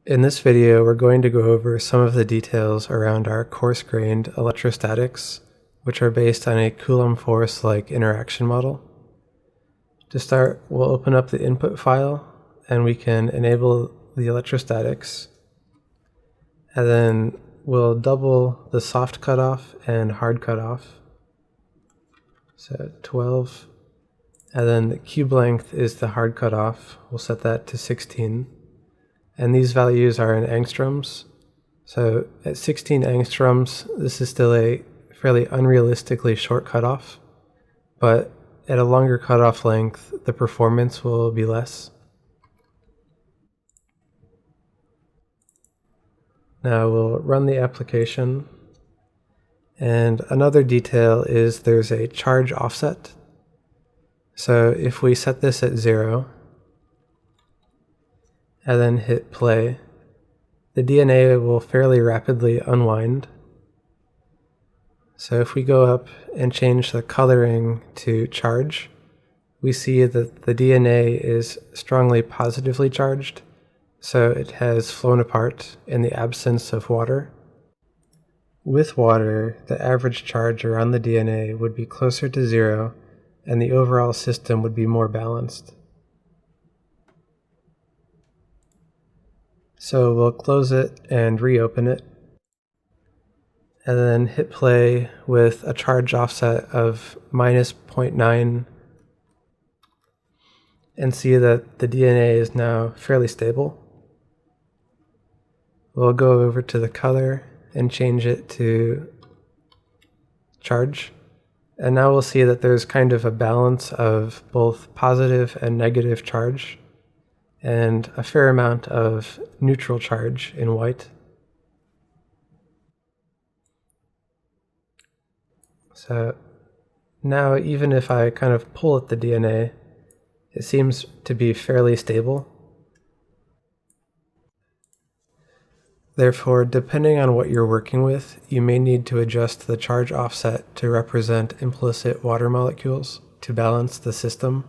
In this video, we're going to go over some of the details around our coarse-grained electrostatics, which are based on a Coulomb force-like interaction model. To start, we'll open up the input file, and we can enable the electrostatics. And then we'll double the soft cutoff and hard cutoff. So 12. And then the cube length is the hard cutoff. We'll set that to 16. And these values are in angstroms. So at 16 angstroms, this is still a fairly unrealistically short cutoff, but at a longer cutoff length, the performance will be less. Now we'll run the application. And another detail is there's a charge offset. So if we set this at 0, and then hit play, the DNA will fairly rapidly unwind. So if we go up and change the coloring to charge, we see that the DNA is strongly positively charged, so it has flown apart in the absence of water. With water, the average charge around the DNA would be closer to 0, and the overall system would be more balanced. So we'll close it and reopen it, and then hit play with a charge offset of minus 0.9, and see that the DNA is now fairly stable. We'll go over to the color and change it to charge, and now we'll see that there's kind of a balance of both positive and negative charge, and a fair amount of neutral charge in white. So now even if I kind of pull at the DNA, it seems to be fairly stable. Therefore, depending on what you're working with, you may need to adjust the charge offset to represent implicit water molecules to balance the system.